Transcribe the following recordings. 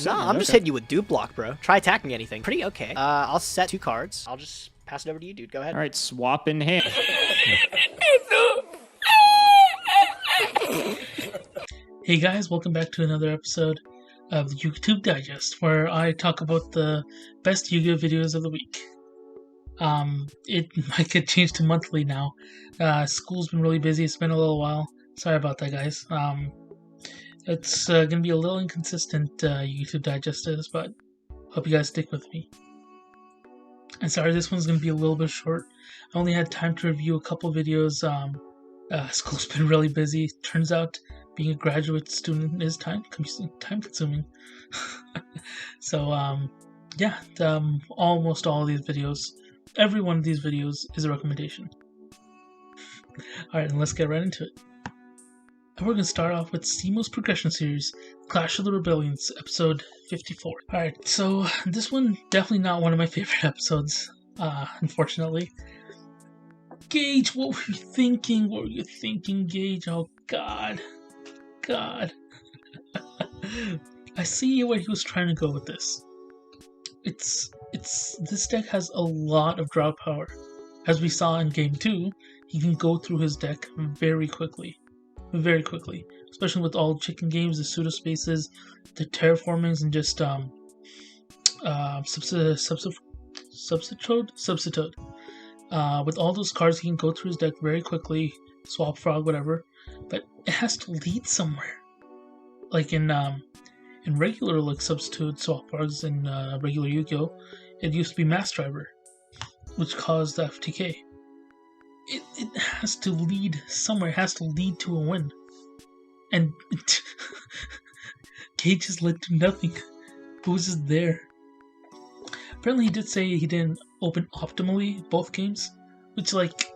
No, I'm just hitting you with dupe block, bro. Try attacking anything. Pretty okay. I'll set 2 cards. I'll just pass it over to you, dude. Go ahead. All right, swap in hand. Hey guys, welcome back to another episode of the Yugitube Digest, where I talk about the best Yu-Gi-Oh videos of the week. It might get changed to monthly now. School's been really busy. It's been a little while. Sorry about that, guys. It's gonna be a little inconsistent, Yugitube Digest is, but hope you guys stick with me. And sorry, this one's gonna be a little bit short. I only had time to review a couple videos. School's been really busy. Turns out being a graduate student is time consuming. So yeah, almost all of these videos, every one of these videos is a recommendation. Alright, and let's get right into it. And we're going to start off with CIMOOOO's progression series, Clash of the Rebellions, episode 54. Alright, so this one, definitely not one of my favorite episodes, unfortunately. Gage, what were you thinking? What were you thinking, Gage? Oh, God. I see where he was trying to go with this. This deck has a lot of draw power. As we saw in game 2, he can go through his deck very quickly, especially with all chicken games, the pseudo spaces, the terraformings, and just substitute. With all those cards, he can go through his deck very quickly, swap frog, whatever. But it has to lead somewhere. Like in regular like substitute swap frogs in regular Yu-Gi-Oh, it used to be Mass Driver, which caused FTK. It has to lead somewhere. It has to lead to a win. And Gage just led to nothing. It was just there. Apparently he did say he didn't open optimally both games, which, like,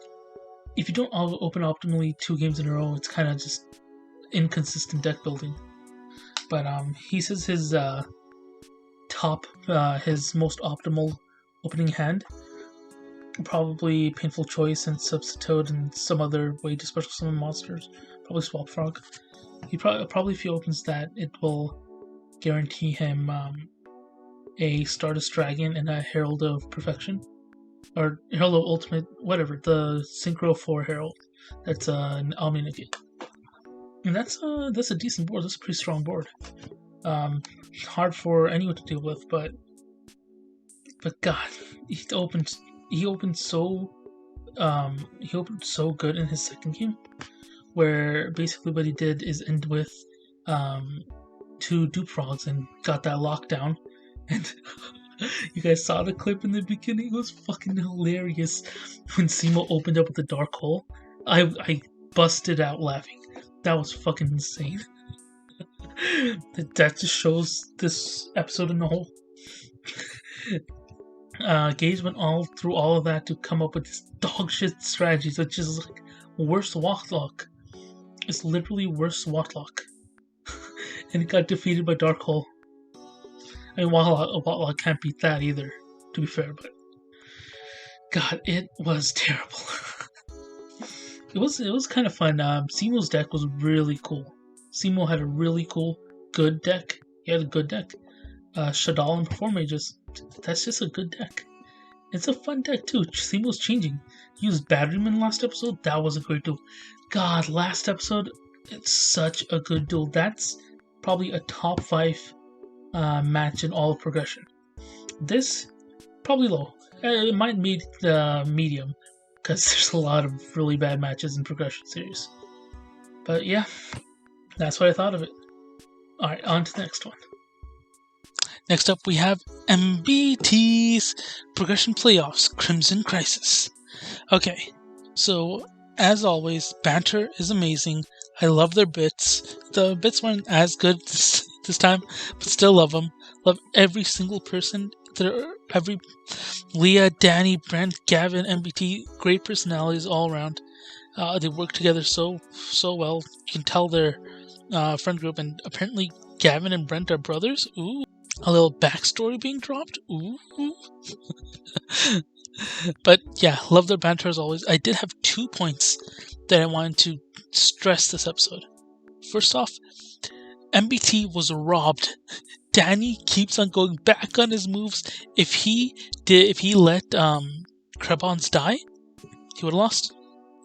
if you don't open optimally 2 games in a row, it's kind of just inconsistent deck building. But he says his his most optimal opening hand, probably Painful Choice and Substitute and some other way to special summon monsters, probably Swap Frog. He probably if he opens that, it will guarantee him a Stardust Dragon and a Herald of Perfection, or Herald of Ultimate, whatever, the Synchro 4 Herald. That's an Alminagate. And that's a decent board. That's a pretty strong board. Hard for anyone to deal with, but God, he opened so good in his second game, where basically what he did is end with 2 dupe frogs and got that lockdown. And you guys saw the clip in the beginning. It was fucking hilarious when Cimoooooo opened up with the dark hole. I busted out laughing. That was fucking insane. That just shows this episode in the whole. Gage went all through all of that to come up with this dog shit strategies, which is like worse Watlock. It's literally worse Watlock. And it got defeated by Dark Hole. I mean, Watlock can't beat that either, to be fair, but God, it was terrible. It was kind of fun. Cimoooooo's deck was really cool. Cimoooooo had a really cool, good deck. He had a good deck. Shadal and Perform Mages. That's just a good deck. It's a fun deck too. Cimoooooo's changing. He used Batteryman last episode. That was a great duel. God, last episode, it's such a good duel. That's probably a top 5 match in all of progression. This, probably low. It might meet the medium, because there's a lot of really bad matches in progression series. But yeah, that's what I thought of it. Alright, on to the next one. Next up, we have MBT's Progression Playoffs Crimson Crisis. Okay, so as always, banter is amazing. I love their bits. The bits weren't as good this time, but still love them. Love every single person. Every Leah, Danny, Brent, Gavin, MBT, great personalities all around. They work together so well. You can tell their friend group, and apparently Gavin and Brent are brothers. Ooh, a little backstory being dropped. Ooh. But yeah, love their banter as always. I did have 2 points that I wanted to stress this episode. First off, MBT was robbed Danny keeps on going back on his moves. If he let Krebons die, he would have lost.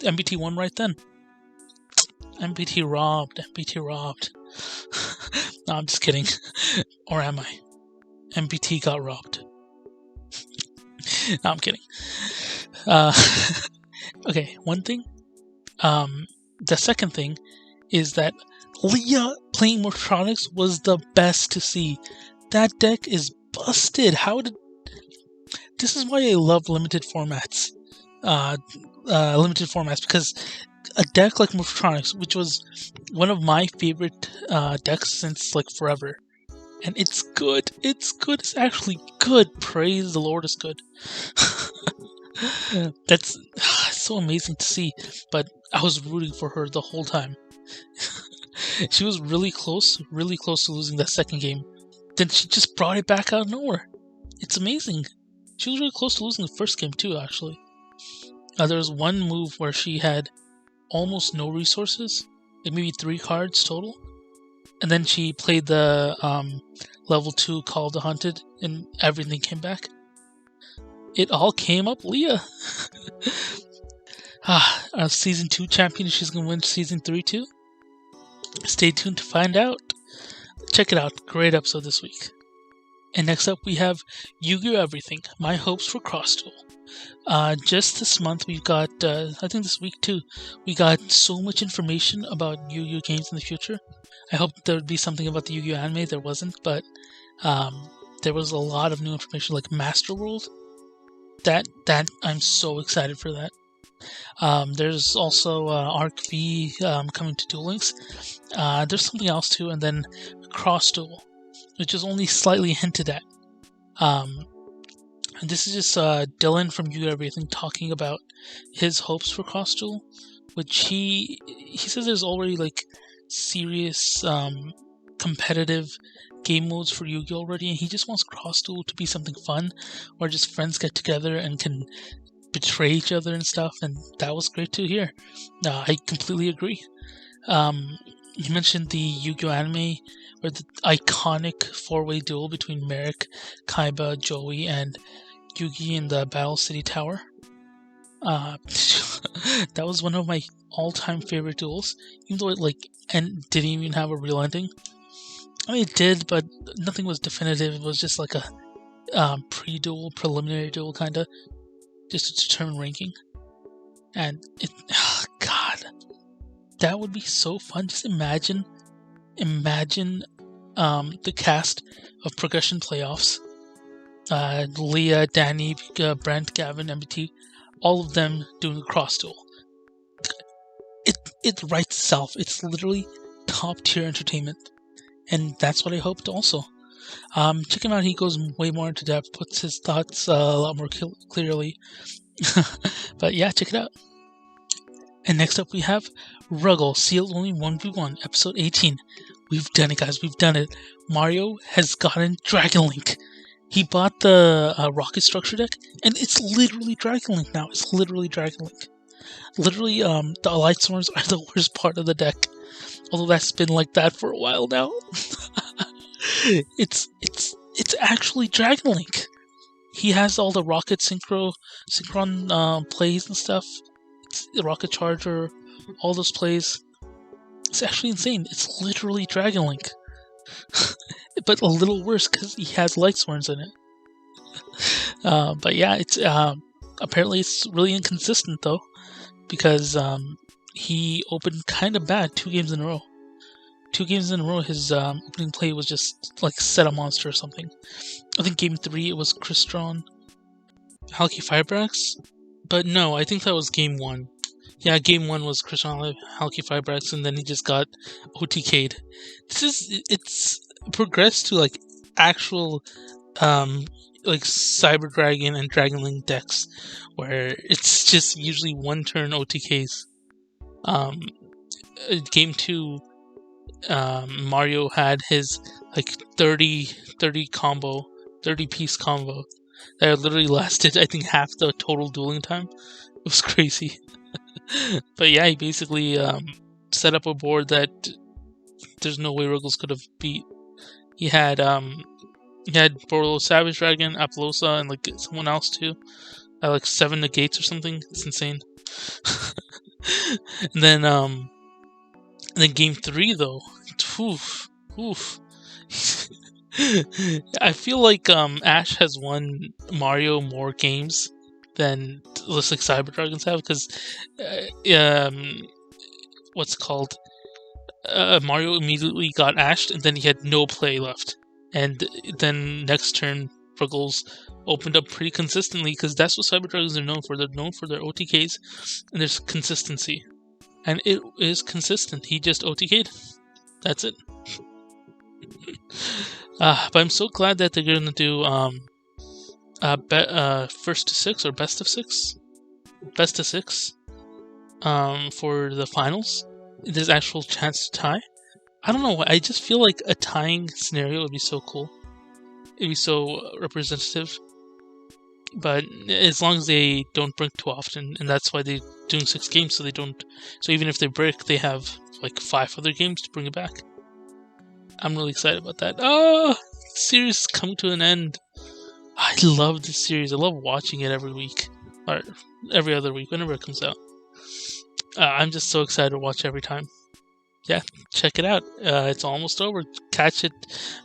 MBT won right then. MBT robbed. MBT robbed. No, I'm just kidding. Or am I? MBT got robbed. No, I'm kidding. Okay, one thing. The second thing is that Leah playing Mortronics was the best to see. That deck is busted. This is why I love limited formats. Because a deck like Mortronics, which was one of my favorite decks since like forever, and it's good. It's good. It's actually good. Praise the Lord, it's good. That's so amazing to see. But I was rooting for her the whole time. She was really close to losing that second game. Then she just brought it back out of nowhere. It's amazing. She was really close to losing the first game too, actually. There was one move where she had almost no resources, like maybe 3 cards total, and then she played the level 2 Call of the Hunted, and everything came back. It all came up Leah. Our Season 2 champion, she's going to win Season 3 too? Stay tuned to find out. Check it out. Great episode this week. And next up we have Yugioh Everything, My Hopes for Cross Duel. Just this month we've got, I think this week too, we got so much information about Yu-Gi-Oh games in the future. I hoped there would be something about the Yu-Gi-Oh anime. There wasn't, but there was a lot of new information, like Master World. That I'm so excited for that. There's also Arc V coming to Duel Links. There's something else too, and then Cross Duel, which is only slightly hinted at. And this is just Dylan from Yugioh Everything talking about his hopes for Cross Duel, which he says there's already like serious competitive game modes for Yu-Gi-Oh already, and he just wants Cross Duel to be something fun, where just friends get together and can betray each other and stuff, and that was great to hear. I completely agree. You mentioned the Yu-Gi-Oh anime, where the iconic 4-way duel between Merrick, Kaiba, Joey, and Yugi in the Battle City Tower. That was one of my all-time favorite duels, even though it didn't even have a real ending. I mean, it did, but nothing was definitive. It was just like a pre-duel, preliminary duel, kinda, just to determine ranking. And God, that would be so fun. Just imagine the cast of Progression Playoffs. Leah, Danny, Brent, Gavin, MBT, all of them doing a cross duel. It writes itself. It's literally top tier entertainment, and that's what I hoped also. Check him out. He goes way more into depth, puts his thoughts a lot more clearly. But yeah, check it out. And next up we have Ruggles, Sealed Only 1v1, episode 18. We've done it, guys. We've done it. Mario has gotten Dragon Link. He bought the Rocket Structure deck, and it's literally Dragon Link now. It's literally Dragon Link. Literally, the Light Swords are the worst part of the deck. Although that's been like that for a while now. It's actually Dragon Link. He has all the Rocket Synchron plays and stuff. It's the Rocket Charger, all those plays. It's actually insane. It's literally Dragon Link. But a little worse because he has Light Swords in it. But yeah, it's apparently it's really inconsistent though, because he opened kind of bad 2 games in a row. 2 games in a row, his opening play was just like Set a Monster or something. I think game 3 it was Crystron, Halky Firebrax, but no, I think that was game 1. Yeah, game 1 was Crystron, Halky Firebrax, and then he just got OTK'd. It's progressed to like actual like Cyber Dragon and Dragon Link decks, where it's just usually 1 turn OTKs. Game 2, Mario had his like 30 piece combo that literally lasted, I think, half the total dueling time. It was crazy. But yeah, he basically set up a board that there's no way Ruggles could have beat. He had Borolo Savage Dragon, Apollosa, and like someone else too. Like 7 negates or something. It's insane. And then game 3 though. Oof. I feel like Ash has won Mario more games than looks like Cyber Dragons have, because what's it called? Mario immediately got ashed, and then he had no play left. And then next turn, Ruggles opened up pretty consistently, because that's what Cyber Dragons are known for. They're known for their OTKs, and there's consistency. And it is consistent. He just OTK'd. That's it. But I'm so glad that they're going to do first to 6 or best of 6? Best of 6 for the finals. There's actual chance to tie. I don't know, I just feel like a tying scenario would be so cool. It'd be so representative. But as long as they don't break too often, and that's why they're doing 6 games, so they don't. So even if they break, they have like 5 other games to bring it back. I'm really excited about that. Oh, the series is coming to an end. I love this series. I love watching it every week, or every other week, whenever it comes out. I'm just so excited to watch every time. Yeah, check it out. It's almost over. Catch it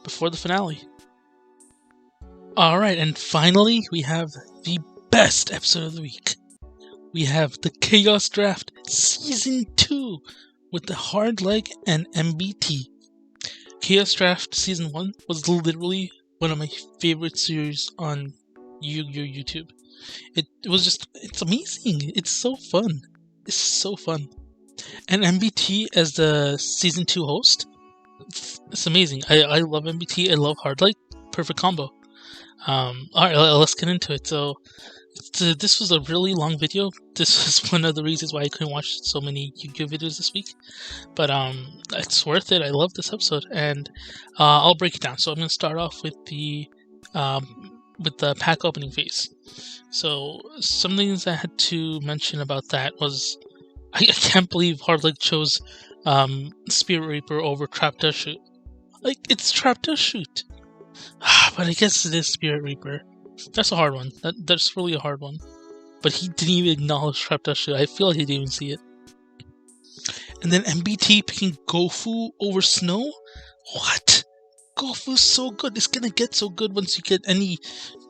before the finale. Alright, and finally, we have the best episode of the week. We have the Chaos Draft Season 2 with the Hardleg and MBT. Chaos Draft Season 1 was literally one of my favorite series on Yugioh. It's amazing. It's so fun. It's so fun. And MBT as the Season 2 host, it's amazing. I love MBT. I love Hardleg. Perfect combo. Alright, let's get into it. So, this was a really long video. This was one of the reasons why I couldn't watch so many Yugioh videos this week. But it's worth it. I love this episode, and I'll break it down. So I'm going to start off with the pack opening phase. So some things I had to mention about that was I can't believe Hardleg chose Spirit Reaper over Trap Dust Shoot. Like, it's Trap Dust Shoot. But I guess it is Spirit Reaper. That's a hard one. That's really a hard one. But he didn't even acknowledge Trap Dust Shoot. I feel like he didn't even see it. And then MBT picking Gofu over Snow? What? Gofu's so good. It's gonna get so good once you get any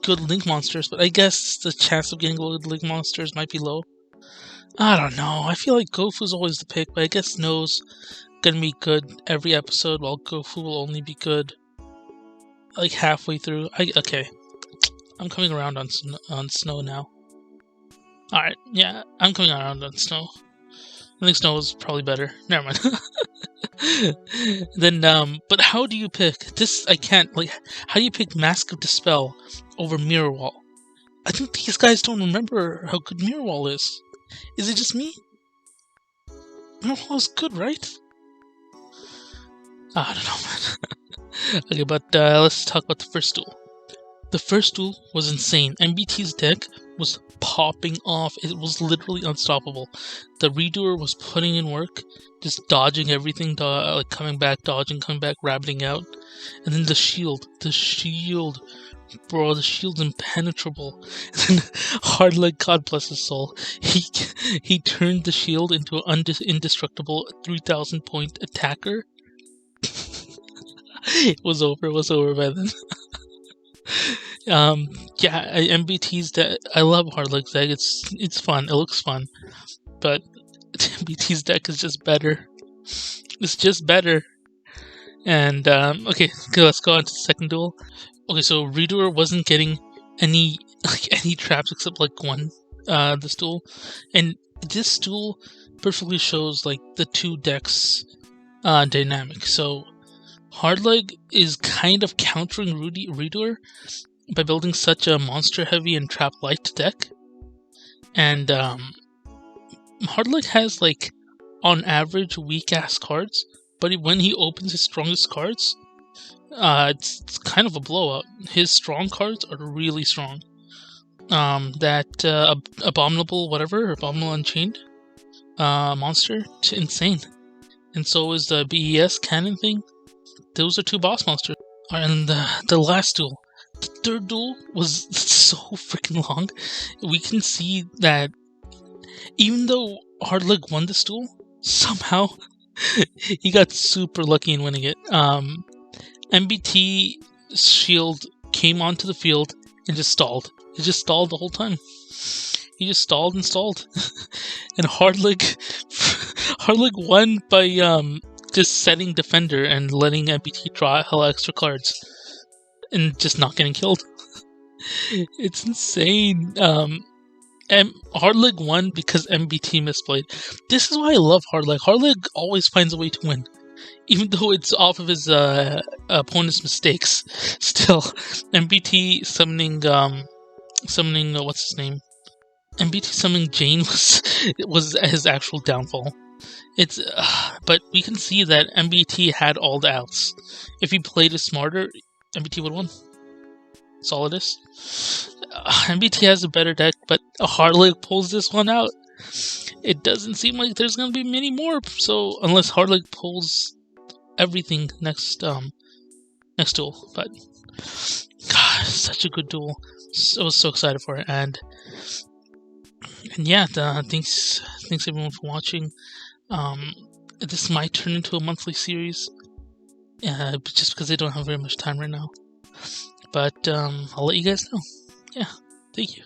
good Link monsters. But I guess the chance of getting good Link monsters might be low. I don't know. I feel like Gofu's always the pick. But I guess Snow's gonna be good every episode, while Gofu will only be good like halfway through. Okay. I'm coming around on Snow now. Alright, yeah, I'm coming around on Snow. I think Snow is probably better. Never mind. Then, but how do you pick this? I can't, like, how do you pick Mask of Dispel over Mirror Wall? I think these guys don't remember how good Mirror Wall is. Is it just me? Mirror Wall is good, right? I don't know, man. Okay, but let's talk about the first duel. The first duel was insane. MBT's deck was popping off. It was literally unstoppable. The Redoer was putting in work, just dodging everything, like coming back, dodging, coming back, rabbiting out. And then the shield. Bro, the shield's impenetrable. And then Hardleg, God bless his soul, he turned the shield into an indestructible 3,000 point attacker. It was over by then. Yeah, MBT's deck. I love Hardleg's deck. It's fun. It looks fun, but MBT's deck is just better. It's just better. And okay, let's go on to the second duel. Okay, so Redoer wasn't getting any traps except like one this duel, and this duel perfectly shows like the two decks dynamic. So Hardleg is kind of countering Redoer by building such a monster-heavy and trap-light deck. And Hardleg has, like, on average, weak-ass cards, but when he opens his strongest cards, it's kind of a blowout. His strong cards are really strong. That Abominable Unchained monster, insane. And so is the BES cannon thing. Those are two boss monsters. And the last duel, the third duel was so freaking long. We can see that even though Hardleg won this duel, somehow he got super lucky in winning it. MBT shield came onto the field and just stalled. He just stalled the whole time. He just stalled and stalled. And Hardleg won by just setting defender and letting MBT draw hella extra cards and just not getting killed. It's insane. Hardleg won because MBT misplayed. This is why I love Hardleg. Hardleg always finds a way to win, even though it's off of his opponent's mistakes. Still, MBT summoning what's his name? MBT summoning Jane was his actual downfall. It's but we can see that MBT had all the outs. If he played it smarter, MBT would win. That's all it is. MBT has a better deck, but Hardleg pulls this one out. It doesn't seem like there's gonna be many more. So unless Hardleg pulls everything next duel, but God, such a good duel. I was so excited for it, and yeah, thanks everyone for watching. This might turn into a monthly series, just because I don't have very much time right now. But I'll let you guys know. Yeah, thank you.